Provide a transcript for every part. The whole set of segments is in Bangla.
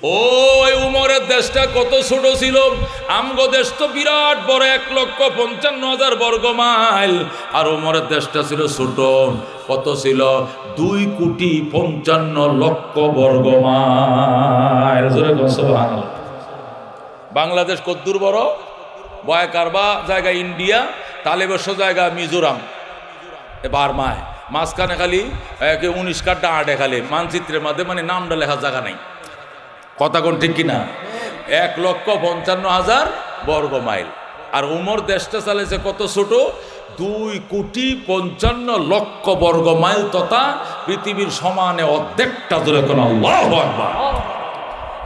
ওই উমরের দেশটা কত ছোট ছিল, আমগো দেশ তো বিরাট বড়, 1,55,000 বর্গ মাইল, আর উমরের দেশটা ছিল ছোট। কত ছিল? 2,55,00,000 বর্গ মাইল। সুবহানাল্লাহ। বাংলাদেশ কদ্দুর বড়? বয় কারবা জায়গা ইন্ডিয়া, তালেবস্য জায়গা মিজোরাম, বার্মায়, মাঝখানে খালি 19 কাঠটা আটে খালি মানচিত্রের মধ্যে, মানে নামটা লেখা জায়গা নাই। কথা কোন ঠিক কিনা? 1,55,000 বর্গ মাইল। আর উমর দেশটা চালাইছে কত ছোট? 2,55,00,000 বর্গ মাইল, তথা পৃথিবীর সমানে অর্ধেকটা দূরে। কোন আল্লাহু আকবার।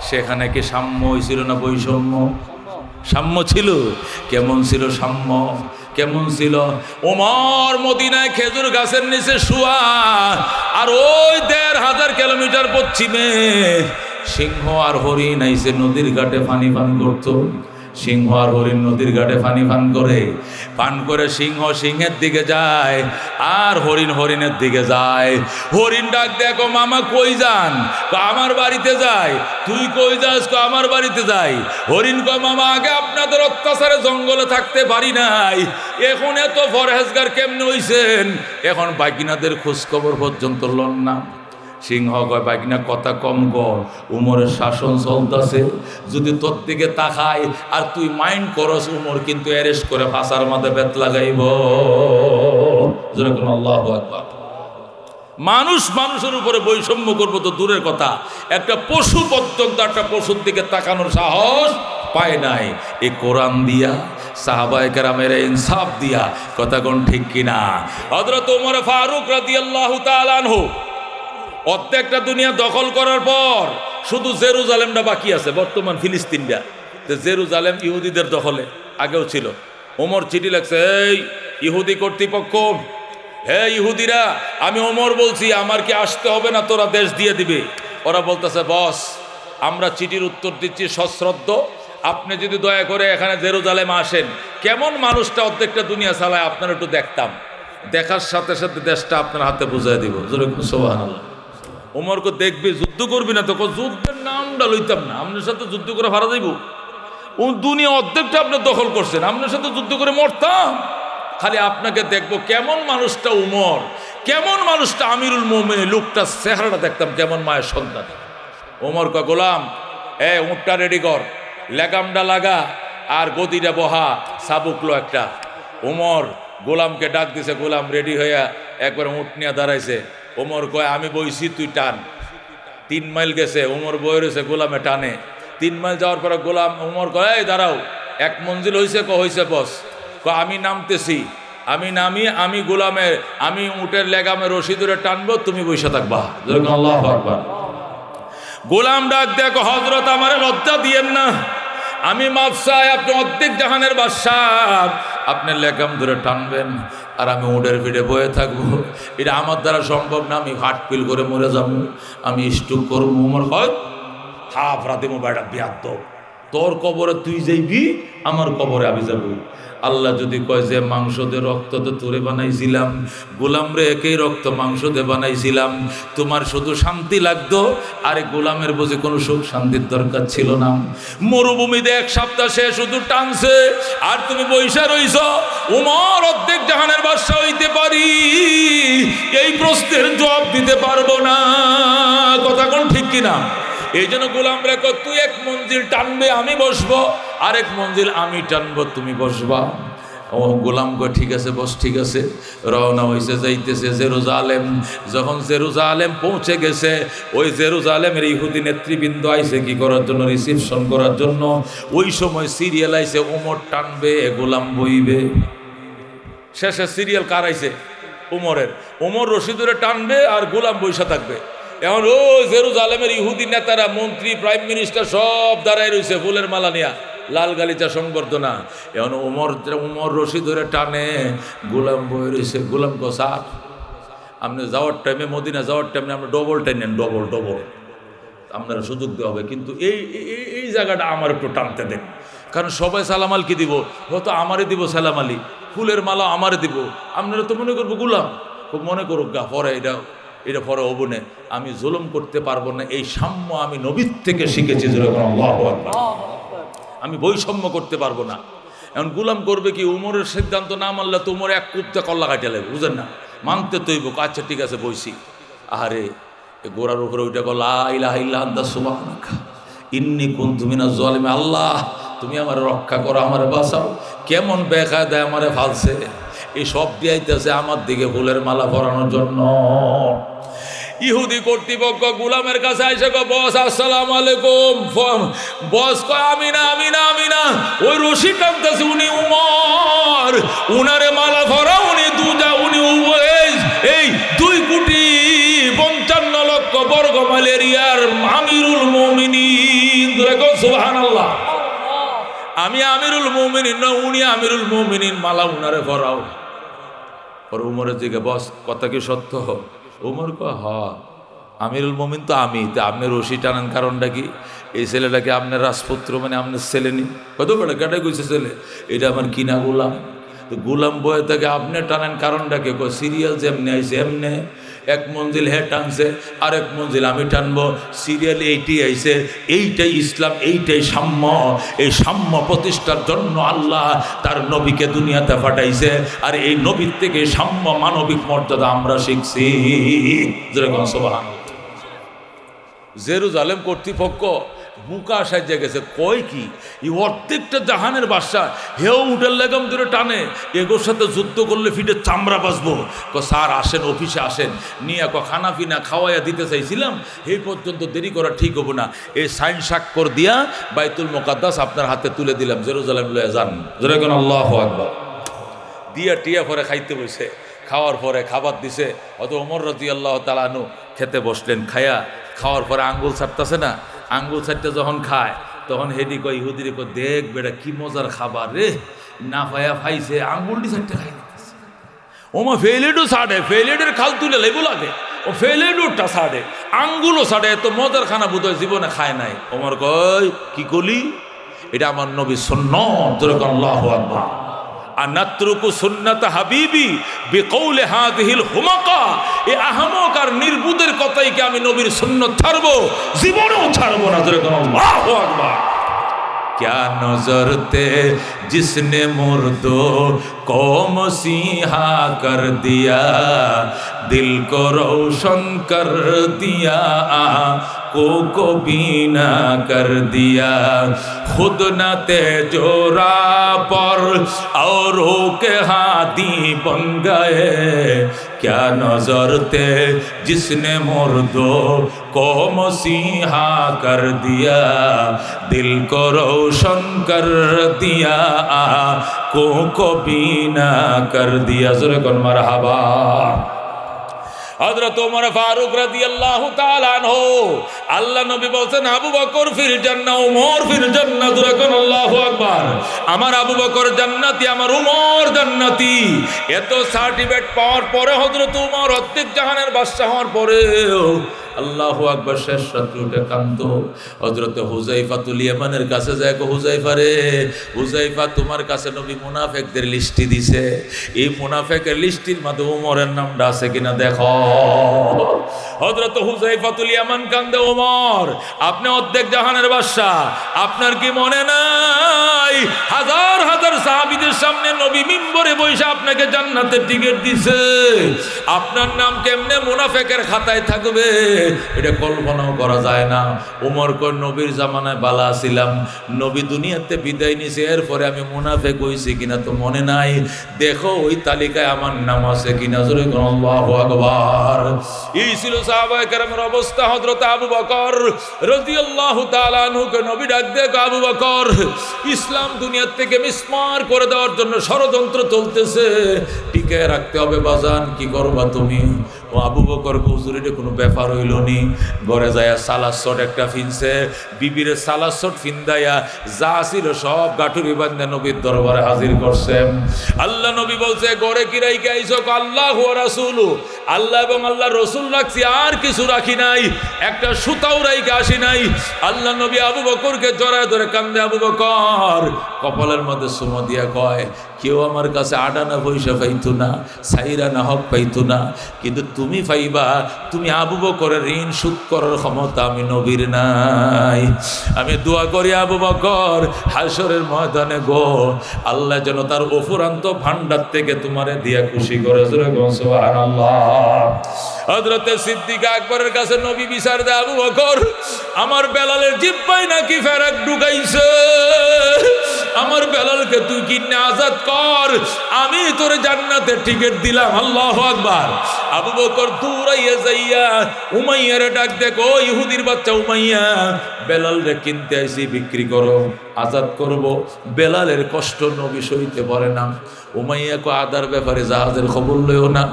সেখানে কি সাম্য হয়েছিল না বৈষম্য? সাম্য ছিল। কেমন ছিল সাম্য? কেমন ছিল? ওমর মদিনায় খেজুর গাছের নিচে শুয়া, আর ওই 1,500 কিলোমিটার পশ্চিমে সিংহ আর হরিণ আইসে নদীর ঘাটে পানি পান করত। সিংহ আর হরিণ নদীর ঘাটে পানি পান করে সিংহ সিংহের দিকে যায়, আর হরিণ হরিণের দিকে যায়। হরিণ ডাক, দেখো মামা কই যান? আমার বাড়িতে যাই। তুই কই যাস? আমার বাড়িতে যাই। হরিণ কয়, মামা আগে আপনাদের অত্যাচারে জঙ্গলে থাকতে পারি নাই, এখন এত ফরহেজগার কেমনে হইছেন, এখন বাকিনাদের খোঁজ খবর পর্যন্ত লন না। সিংহ কয়, বাকিনা কথা কম কর, উমরের শাসন চলতেছে, যদি তোর দিকে তাকায় আর তুই মাইন্ড করস, উমর কিন্তু অ্যারেস্ট করে ফাঁসার মাঝে বেত লাগাইব। যেরকম আল্লাহু আকবার। মানুষ মানুষের উপরে বৈষম্য করবো তো দূরের কথা, একটা পশু পর্যন্ত একটা পশুর দিকে তাকানোর সাহস পায় নাই। এই কোরআন দিয়া, সাহাবায়ে কেরামের ইনসাফ দিয়া, কথা কোন ঠিক কিনা? হযরত ওমর ফারুক রাদিয়াল্লাহু তাআলা আনহু অর্ধেকটা দুনিয়া দখল করার পর শুধু জেরুজালেমটা বাকি আছে, বর্তমান ফিলিস্তিনটা। জেরুজালেম ইহুদিদের দখলে, আগেও ছিল। ওমর চিঠি লাগছে, এই ইহুদি কর্তৃপক্ষ, হে ইহুদিরা, আমি ওমর বলছি, আমার কি আসতে হবে না, তোরা দেশ দিয়ে দিবে? ওরা বলতেছে, বস আমরা চিঠির উত্তর দিচ্ছি সশ্রদ্ধ, আপনি যদি দয়া করে এখানে জেরুজালেম আসেন, কেমন মানুষটা অর্ধেকটা দুনিয়া চালায় আপনার একটু দেখতাম, দেখার সাথে সাথে দেশটা আপনার হাতে বুঝাই দিব। সুবহানাল্লাহ। ওমরকে দেখবি, যুদ্ধ করবি না তো? যুদ্ধের নামটা লইতাম না, আপনার সাথে যুদ্ধ করে হারা যাইব। ও দুনিয়া অর্ধেকটা আপনি দখল করছেন, আপনার সাথে যুদ্ধ করে মরতাম। খালি আপনাকে দেখবো কেমন মানুষটা উমর, কেমন মানুষটা আমিরুল মোমিনিন, লোকটা চেহারাটা দেখতাম কেমন মায়ের সন্তান। ওমর কয়, গোলাম উঁটটা রেডি কর, লেগামটা লাগা আর গদিটা বহা, সাবুকলো একটা। ওমর গোলামকে ডাক দিছে, গোলাম রেডি হইয়া একবার উঁট নিয়ে দাঁড়াইছে। ওমর কয়, আমি বইছি, তুই টান। 3 মাইল গেছে, ওমর বই রয়েছে, গোলামে টানে। 3 মাইল যাওয়ার পরে গোলাম, ওমর কয়, এই দাঁড়াও, 1 মঞ্জিল হয়েছে? হয়েছে বস। আমি নামতেছি, আমি নামি, আমি গোলামের, আমি উটের লেগামে রশি ধরে টানবো, তুমি বসে থাকবা। আল্লাহু আকবার। গোলাম ডাক দেখো, হযরত আমারে লজ্জা দিয়েন না, আমি মাফ চাই, আপনি অর্ধেক জাহানের বাদশাহ, আপনি লেগাম ধরে টানবেন আর আমি উটের পিঠে বয়ে থাকবো, এটা আমার দ্বারা সম্ভব না, আমি হার্ট ফিল করে মরে যাবো, আমি স্ট্রোক করবো। উমর হয় হাফ রাতে মোবাইলটা বিয়াদ্দ, তোর কবরে তুই যাইবি, আমার কবরে আমি যাবো। আল্লাহ যদি কয় যে মাংস দে রক্ত তো তোরে বানাইছিলাম, গোলাম রে একই রক্ত মাংস দে বানাইছিলাম, তোমার শুধু শান্তি লাগতো, আরে গোলামের বুঝে কোনো সুখ শান্তির দরকার ছিল না। মরুভূমিতে 1 সপ্তাহ সে শুধু টানছে, আর তুমি বৈশা রইছ। উমর অর্ধেক জাহানের বাদশা হইতে পারি, এই প্রশ্নের জবাব দিতে পারবো না। কথা কোন ঠিক কিনা? এই জন্য গোলাম রেখো, তুই 1 মঞ্জিল টানবে, আমি বসবো, আরেক মঞ্জিল আমি টানবো, তুমি বসবা। ও গোলাম কয়, ঠিক আছে বস, ঠিক আছে। রওনা হয়েছে, যাইতেছে জেরুজালেম। যখন জেরুজালেম পৌঁছে গেছে, ওই জেরুজালেমের ইহুদি নেতৃবৃন্দ আইছে কি করার জন্য? রিসিপশন করার জন্য। ওই সময় সিরিয়াল আইছে, ওমর টানবে, গোলাম বইবে। শেষে সিরিয়াল কার আইছে? উমরের। উমর রশি ধরে টানবে আর গোলাম বৈশা থাকবে। এখন ও জেরুজালেমের ইহুদি নেতারা, মন্ত্রী, প্রাইম মিনিস্টার সব দাঁড়ায় রয়েছে ফুলের মালা নিয়া, লাল গালিচা সংবর্ধনা। এখন উমর রশি ধরে টানে, গোলাম বয়ে রয়েছে। গোলাম গোসার, আপনি যাওয়ার টাইমে, মদিনা যাওয়ার টাইমে আপনি ডবল টাইনেন, ডবল আপনারা সুযোগ দেওয়া হবে, কিন্তু এই জায়গাটা আমার একটু টানতে দেন, কারণ সবাই সালাম আল কি দিব, হয়তো আমারে দিব সালাম আলী, ফুলের মালা আমারে দিব, আপনারা তো মনে করবো গোলাম, খুব মনে করুক গা, পরে এটা এটা পরে অবনে আমি জুলুম করতে পারবো না, এই সাম্য আমি নবীর থেকে শিখেছি। আল্লাহু আকবার। আমি বৈষম্য করতে পারবো না। এখন গুলাম করবে কি, উমরের সিদ্ধান্ত না মানলে তো উমর এক কুপতে কল্লা কাটে লাগবে, বুঝেন না, মানতে তৈব। আচ্ছা ঠিক আছে বইছি। আরে গোড়ার উপরে ওইটা কল লা ইলাহা ইল্লা আনতা সুবহানাকা ইন্নী কুনতু মিনাজ জালিমিন। আল্লাহ তুমি আমার রক্ষা করো, আমার বাঁচাও। কেমন বেকায়দায় আমারে ফালছে, এই সব দিয়াইতেছে আমার দিকে ফুলের মালা পরানোর জন্য। ইহুদি কর্তৃপক্ষ গুলামের কাছে আইসে কয়, বস আসসালামু আলাইকুম। বস কয় আমি না, আমি না, আমি না। ওই রশি টানতেছে, উনি উমর, উনারে মালা ভরা, উনি দুজা, উনি এই 2,55,00,000 বর্গ মাইল এরিয়ার আমিরুল মুমিনিন। সুবহানাল্লাহ। আমি আমিরুল মুমিনিন না, উনি আমিরুল মুমিনিন, মালা উনারে ভরাও। ওর উমরের দিকে, বস কথা কি সত্য? উমর কয় হ, আমিরুল মুমিন তো আমি, তো আপনি রশি টানেন কারণটা কি? এই ছেলেটাকে আপনার রাজপুত্র, মানে আপনার ছেলে নি? কত বেটা কেটাই কইছে ছেলে, এটা আমার কিনা গোলাম। তো গোলাম বয়ে তাকে আপনি টানেন কারণটা কি? সিরিয়াল যেমনি আইছে এমনি, এক মঞ্জিল হে টানছে, আরেক মঞ্জিল আমি টানবো। সিরিয়াল এইটি আইছে, এইটাই ইসলাম, এইটাই সাম্য। এই সাম্য প্রতিষ্ঠার জন্য আল্লাহ তার নবীকে দুনিয়াতে পাঠাইছে, আর এই নবীর থেকে সাম্য মানবিক মর্যাদা আমরা শিখছি। যেরকম সুবহানাল্লাহ। জেরুজালেম কর্তৃপক্ষ বুকা সাহায্যে গেছে, কয় কি এই অর্ধেকটা জাহানের বাদশা, হেও উঠের লেগাম ধরে টানে, এগোর সাথে যুদ্ধ করলে ফিটে চামড়া বাঁচবো। স্যার আসেন, অফিসে আসেন, নিয়ে খানা পিনা খাওয়াইয়া দিতে চাইছিলাম, এই পর্যন্ত দেরি করা ঠিক হবো না। এই সাইন স্বাক্ষর দিয়া বাইতুল মুকাদ্দাস আপনার হাতে তুলে দিলাম, জেরুজালেম লয়ে যান। যেরকম আল্লাহু আকবার। দিয়া টিয়া পরে খাইতে বসে, খাওয়ার পরে খাবার দিছে, অত ওমর রাদিয়াল্লাহু তাআলা আনহু খেতে বসলেন। খাওয়ার পরে আঙ্গুল ছাড়তেছে না, আঙ্গুল ছাড়তে যখন খায় তখন হেডি কয়, ইহুদিরে কয়, দেখ বেটা কি মজার খাবার রে, না পায়া ফাইছে আঙ্গুলটি ছাড়তে খাই নিতেছে। ওমা ফেলেডও ছাড়ে, ফেলেডের খাল তুলে লেবু লাগে, ও ফেলেডোটা ছাড়ে, আঙ্গুলও ছাড়ে, এত মজার খানা বোধহয় জীবনে খায় নাই। ওমর কয়, কি কলি? এটা আমার নবী সুন্নাত। যেরকম আল্লাহু আকবার। আনাত্রুকু সুন্নাত হাবিবি বিকৌলি হাযিহিল হুমাকা। এই আহমক আর নির্বুদের কথাই কি আমি নবীর সুন্নাত ছাড়বো? জীবনেও ছাড়বো না। যেরকম আল্লাহু আকবার। क्या नजर थे जिसने मुर्दो को मसीहा कर दिया, दिल को रोशन कर दिया, को बीना कर दिया, खुद न तेजोरा पर औरों के हाथी बन गए। क्या नजर थे जिसने मुर्दों को मसीहा कर दिया, दिल को रोशन कर दिया, को बीना कर दिया। ज़रा कौन मरहबा। হযরত ওমর ফারুক রাদিয়াল্লাহু তাআলা আনহু, আল্লাহ নবী বলছেন, আবু বকর ফিল জান্নাহ, ওমর ফিল জান্নাহ। যখন আল্লাহু আকবার। আমার আবু বকর জান্নাতি, আমার ওমর জান্নাতি। এত সার্টিফিকেট পাওয়ার পরে হযরত ওমর অর্ধেক জাহানের বাদশা হওয়ার পরেও আল্লাহু আকবার শেষ রাত্রে উঠে কাঁদতো। হযরত হুযায়ফাতুল ইয়ামানের কাছে যায়, হুযায়ফা রে, হুযায়ফা তোমার কাছে নবী মুনাফিকদের লিস্টি দিছে, এই মুনাফিকের লিস্টির মধ্যে ওমরের নামটা আছে কিনা দেখো। হযরত হুযায়ফাতুল ইয়ামান কান্দে, ওমর আপনি অর্ধেক জাহানের বাদশা, আপনার কি মনে নাই হাজার হাজার সাহাবীদের সামনে নবী মিম্বরে বসে আপনাকে জান্নাতের টিকিট দিছে, আপনার নাম কেমনে মুনাফিকের খাতায় থাকবে? এটা কল্পনাও করা যায় না। ওমর কয়, নবীর জামানায় বালা ছিলাম, নবী দুনিয়াতে বিদায় নিছে, এরপরে আমি মুনাফিক হইছি কিনা তো মনে নাই, দেখো ওই তালিকায় আমার নাম আছে কিনা। জোরে বলুন আল্লাহু আকবার। এই ছিল সাহাবায়ে কেরামের অবস্থা। হযরত আবু বকর রাদিয়াল্লাহু তাআলা আনহুকে নবী ডাক দিয়ে, আবু বকর ইসলাম দুনিয়ার থেকে মিসমার করে দেওয়ার জন্য ষড়যন্ত্র চলতেছে, টিকে রাখতে হবে বাজান, কি করবা তুমি? ও আবু বকর হুজুর, এটা কোনো ব্যাপার হইল নি। ঘরে যায় সালাদ শট একটা ফিনছে, বিবিরে সালাদ শট ফিন্দাইয়া যা ছিল সব গাঠুরি বান্ধে নবীর দরবারে হাজির করছেন। আল্লাহ নবী বলছে, ঘরে কি রাইকে আইছো? আল্লাহ ওয়া রাসূলু, আল্লাহ এবং আল্লাহ রসুল রাখছি, আর কিছু রাখি নাই, একটা সুতাও রাইকে আসি নাই। আল্লাহ নবী আবু বকরকে জড়ায় ধরে কান্দে। আবু বকর কপালের মধ্যে সুমো দিয়া কয়, কেউ আমার কাছে আডানা পয়সা পাইতো না, সাইরানা হক পাইতো না, কিন্তু তুমি পাইবা। তুমি আবু বকরের ঋণ শোধ করার ক্ষমতা আমি নবীর নাই। আমি দোয়া করি আবু বকর হাসরের ময়দানে গো আল্লাহ যেন তার অফুরান্ত ভান্ডার থেকে তোমারে দিয়া খুশি করে। সুবহানাল্লাহ। হযরতে সিদ্দিক আকবরের কাছে নবী বিচার দেয়, আবু বকর আমার বেলালের জিহ্বায় নাকি ফেরাক ঢুকাইছে, আমার বেলালকে তুই কিনে আজাদ কর, আমি তোরে জান্নাতের টিকিট দিলাম। আল্লাহু আকবার। আবু বকর দৌড়াইয়া যাইয়া উমাইয়ারে ডাক দেখ, ও ইহুদির বাচ্চা উমাইয়া, বেলালরে কিনতে আইছি, বিক্রি করো, আজাদ করব। বেলালের কষ্ট নবী সইতে পারে না। উমাইয়াকে আদার ব্যাপারে জাহাজের খবর লইও না,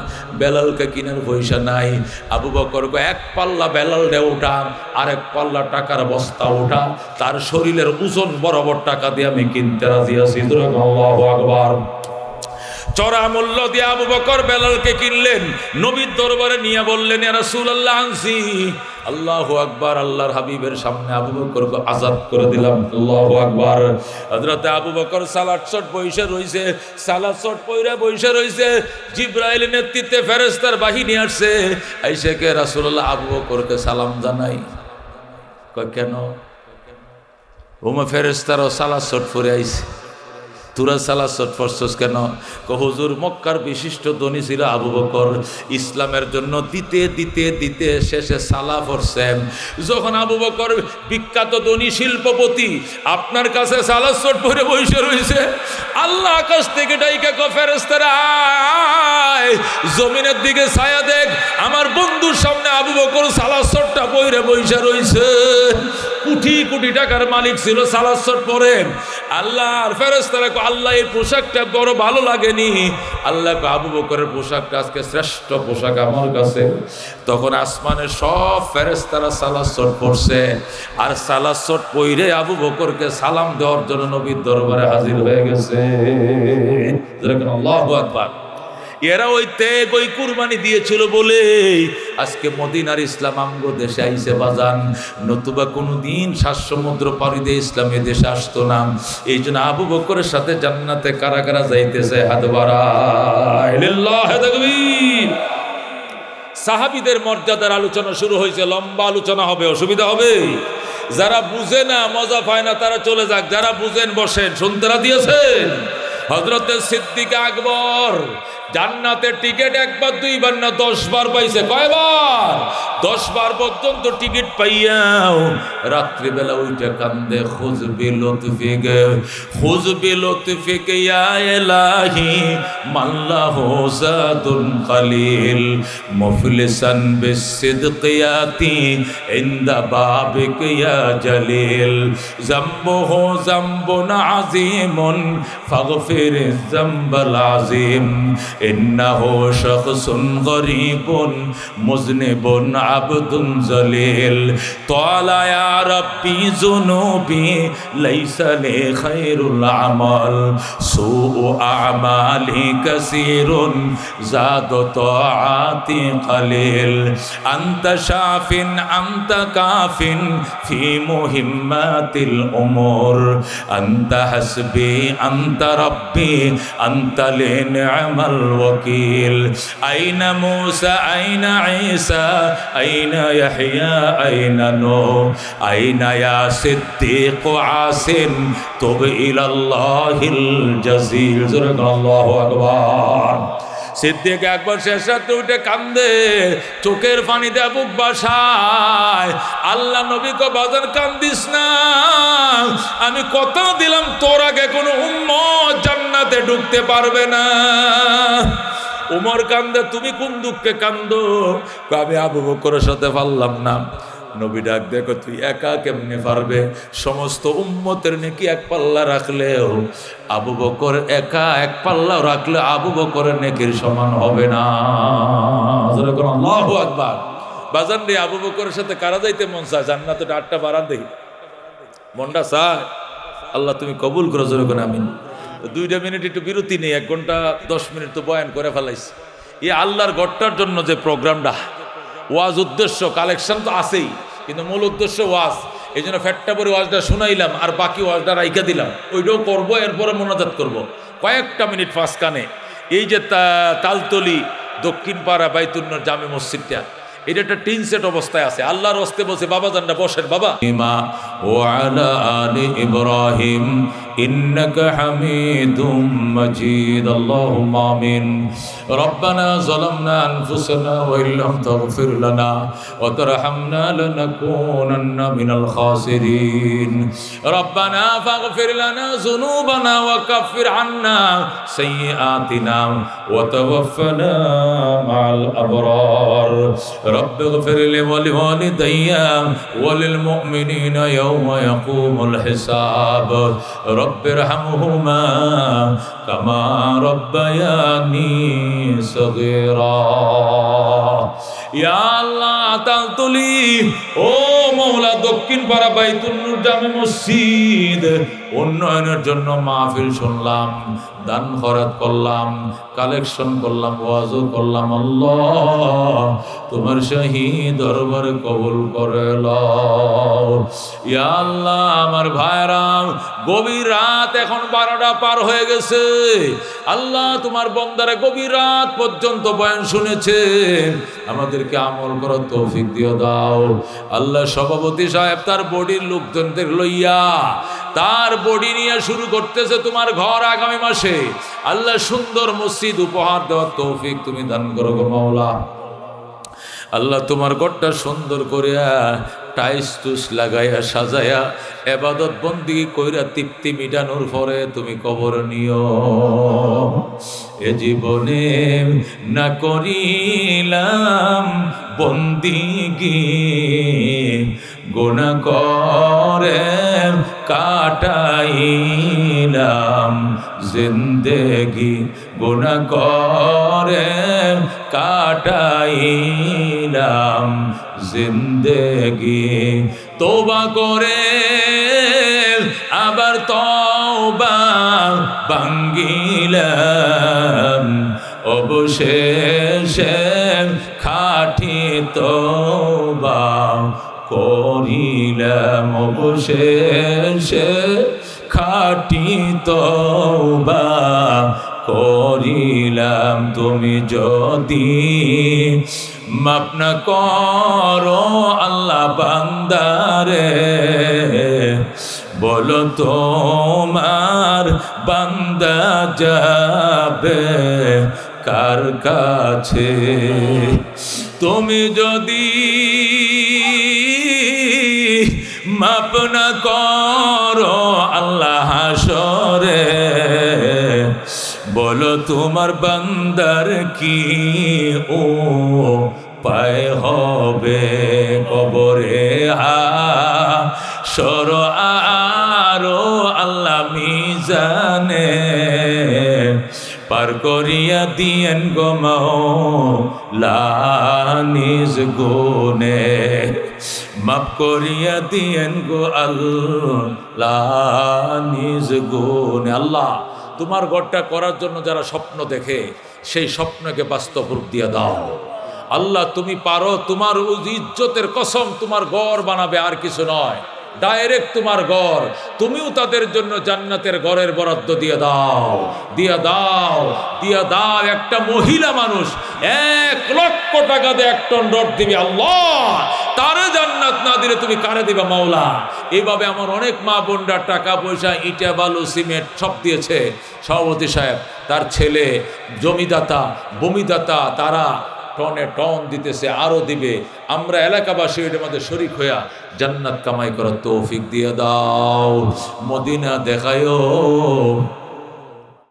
বেলালকে কিনার পয়সা নাই। আবু বকর এক পাল্লা বেলাল রে ওঠা, আরেক পাল্লা টাকার বস্তা ওঠা, তার শরীরের ওজন বরাবর টাকা দিয়ে আমি কিনতে রাজি আছি। আল্লাহু আকবার। চড়া মূল্য দিয়ে আবু বকর বেলালকে কিনলেন, নবীর দরবারে নিয়ে বললেন, ইয়া রাসূলুল্লাহ আনছি। আল্লাহু আকবার। আল্লাহর হাবিবের সামনে আবু বকরকে আজাদ করে দিলাম। আল্লাহু আকবার। হযরত আবু বকর সালাত শট বইসা রইছে, সালাত শট পয়রা বইসা রইছে। জিবরাইলের নেতৃত্বে ফেরেশতার বাহিনী আসছে, আইসা কে রাসূলুল্লাহ আবু বকরকে সালাম জানাই। কয় কেন? ওমা ফেরেশতারও সালাত শট পরে আইছে, তুরা সালাত শট পড়ছস কেন? হুজুর মক্কার বিশিষ্ট ধনী ছিল আবু বকর, ইসলামের জন্য দিতে দিতে দিতে শেষে সালা পড়ছেন। যখন আবু বকর বিখ্যাত ধনী শিল্পপতি আপনার কাছে সালাত শট পরে বসে রয়েছে, আল্লাহ আকাশ থেকে ডাইকা কয় ফেরেশতারা আয়, জমিনের দিকে ছায়া দেখ, আমার বন্ধুর সামনে আবু বকর সালাত শটটা পরে বসে রয়েছে। কোটি কোটি টাকার মালিক ছিল, সালাত শট পড়েন। আল্লাহর ফেরেশতারা কয় আল্লাহ এই পোশাকটা বড় ভালো লাগেনি। আল্লাহ কয় আবু বকরের পোশাকটা আজকে শ্রেষ্ঠ পোশাক আমার কাছে। তখন আসমানের সব ফেরেশতারা সালাত শট পড়ছে, আর সালাত শট পড়ে আবু বকরকে সালাম দেওয়ার জন্য নবীর দরবারে হাজির হয়ে গেছে। আল্লাহু আকবার। এরা ওই ত্যাগ ওই কুরবানি দিয়েছিল বলে আজকে মদিনার ইসলাম আমগো দেশে আইসে বাজান, নতুবা কোনোদিন 7 সমুদ্র পাড়ি দিয়ে ইসলামের দেশে আসতো না। এই জন্য আবু বকরের সাথে জান্নাতে কারা কারা যাইতেছে হাত বাড়ায়, লিল্লাহি তাকবীর। সাহাবীদের মর্যাদার আলোচনা শুরু হয়েছে, লম্বা আলোচনা হবে, অসুবিধা হবে। যারা বুঝে না মজা পায় না তারা চলে যাক, যারা বুঝেন বসেন, শুনতে রাজি আছেন? হযরতে সিদ্দিক আকবর জান্নাতের টিকিট একবার দুইবার না 10 বার পাইছে। কয়বার? 10 বার পর্যন্ত টিকিট পাইয়াও রাত্রিবেলা ওইটা কান্দে, খুজ বিলুতফিক ইয়া ইলাহি মাল্লাহু জাদুন কালিল মুফলিসান বিসিদক ইয়াতি ইনদা বাবিক ইয়া জালিল যামবুহু যামবুন আযীমুন ফাগফির যামবাল আযীম ইন্নাহু শাখসুন গরীবুন মুযনিবুন আবদুন জলিল তালা ইয়া রাব্বি যুনুবি লাইসা লি খায়রুল আমাল সুউ আমালি কাসীরুন জাদ তাআতি কালিল আনতা শাফিন আনতা কাফিন ফি মুহিম্মাতিল উমুর আনতা হাসবি আনতা রাব্বি আনতা লিনি'মাল ওয়াকিল আইনা মূসা আইনা ঈসা আইনা ইয়াহইয়া আইনা নূহ আইনা ইয়া সিদ্দীক আসিন তুব ইলাল্লাহিল জাযীল। আল্লাহু আকবার। সিদ্দিক আকবর শেষ রাতে উঠে কান্দে, চোখের পানিতে বুক বাসায়। আল্লাহ নবী কো বাজার কান্দিস না, আমি কথা দিলাম তোর আগে কোনো উম্মত জান্নাতে ঢুকতে পারবে না। উমর কান্দে, তুমি কোন দুঃখে কান্দো? আমি আবু বকরের সাথে পারলাম না। নবী ডাক দেখো, তুই একা কেমনে পারবে? সমস্ত উম্মতের নেকি এক পাল্লা রাখলেও আবু বকর একা এক পাল্লা রাখলে আবু বকরের নেকির সমান হবে না। আল্লাহু আকবার। বাজান রে, আবু বকরের সাথে কারা যাইতে মন চায়? জান্নাতে 8টা বারান দেখি মনটা চায়। আল্লাহ তুমি কবুল করো, জোরে করে আমিন। 2 মিনিট একটু বিরতি নেই, 1 ঘন্টা 10 মিনিট তো বয়ান করে ফেলাইছি। এই আল্লাহর ঘরটার জন্য যে প্রোগ্রামটা, ওয়াজ উদ্দেশ্য কালেকশন তো আছেই, কিন্তু মূল উদ্দেশ্য ওয়াজ। এই জন্য ফ্যাটটা পরে ওয়াজটা শুনাইলাম, আর বাকি ওয়াজটা রাইখা দিলাম। ওইটাও করবো, এরপরে মোনাজাত করবো। কয়েকটা মিনিট ফাঁসকানে এই যে তালতলি দক্ষিণ পাড়া বাইতুন্নর জামে মসজিদটা, এটা একটা টিন সেট অবস্থায় আছে। আল্লাহর হস্তে বলছে বাবা জানরা বসেন বাবা। ওয়ালা আলি ইব্রাহিম ইন্নাকা হামিদুম মাজিদ আল্লাহুম্মা আমিন। রব্বানা যালামনা আনফুসানা ওয়া ইল্লাম তাগফির লানা ওয়া তারহামনা লানাকুনান্না মিনাল খাসিরিন। রব্বানা ফাগফির লানা যুনুবানা ওয়া কাফির আন্না সাইয়্যাতিনা ওয়া তাওয়াফফানা মা'আল আবরার। رب اغفر لي ولوالدي وللمؤمنين يوم يقوم الحساب رب ارحمهما كما ربياني صغيرا يا الله তালতলি ও মওলা দক্ষিণ পাড়া বাইতুন্নুর জামে মসজিদ উন্নয়নের জন্য মাহফিল শুনলাম, দান খয়রাত করলাম, কালেকশন করলাম, ওয়াজও করলাম। আল্লাহ তোমার শাহী দরবারে কবুল করে লও ইয়া আল্লাহ। আমার ভাইরা গভীর রাত, এখন 12টা পার হয়ে গেছে। আল্লাহ তোমার বন্দারে গভীর রাত পর্যন্ত বয়ান শুনেছে, আমাদেরকে আমল করার তৌফিক দিয়ে দাও আল্লাহ। সভাপতি সাহেব তার বডির লোকজনদের লইয়া তার বডি নিয়ে শুরু করতেছে তোমার ঘর আগামী মাসে। আল্লাহ সুন্দর মসজিদ উপহার দেওয়ার তৌফিক তুমি দান করো গো মাওলা। আল্লাহ তোমার ঘরটা সুন্দর করিয়া টাইস টুস লাগাইয়া সাজাইয়া এবাদত বন্দিগি কইরা তৃপ্তি মিটানোর পরে তুমি কবর নিও। এ জীবনে না করিলাম বন্দিগি, গুনাহ করে কাটাইলাম জিন্দেগি, গুনাহ করে কাটাইলাম জিন্দেগি। তওবা করে আবার তওবা ভাঙ্গিলাম, অবশেষে খাঁটি তওবা করিলাম, অবশেষে খাঁটি তওবা করিলাম। তুমি যদি মাফ না করো আল্লাহ বান্দারে, বলো তোমার বান্দা যাবে কার কাছে? তুমি যদি মাফ না করো আল্লাহ হাসরে, বলো তোমার বান্দার কি ও পায় হবে কবরে হাসর আরো আল্লাহ মিজানে পার করিয়া দিয়েন গো মাওলা নিজ গুণে, মাফ করিয়া দিয়েন গো আল্লাহ নিজ গুণে। আল্লাহ তোমার ঘরটা করার জন্য যারা স্বপ্ন দেখে সেই স্বপ্নকে বাস্তব রূপ দিয়ে দাও আল্লাহ। তুমি পারো, তোমার ইজ্জতের কসম তোমার ঘর বানাবে, আর কিছু নয়, ডাইরেক্ট তোমার ঘর। তুমিও তাদের জন্য জান্নাতের ঘরের বরাদ্দ দিয়ে দাও, দিয়ে দাও, দিয়ে দাও। একটা মহিলা মানুষ 1 লক্ষ টাকা দিয়ে 1 টন রড দিবে, আল্লাহ তারে জান্নাত না দিলে তুমি কারে দিবা মাওলা? এইভাবে আমার অনেক মা বোনরা টাকা পয়সা ইটা বালু সিমেন্ট সব দিয়েছে। সভাপতি সাহেব তার ছেলে জমিদাতা ভূমিদাতা তারা টনে টন দিতেছে, আরো দিবে। আমরা এলাকাবাসী এটার মধ্যে শরীক হইয়া জান্নাত কামাই করার তৌফিক দিয়ে দাও। মদিনা দেখায়ও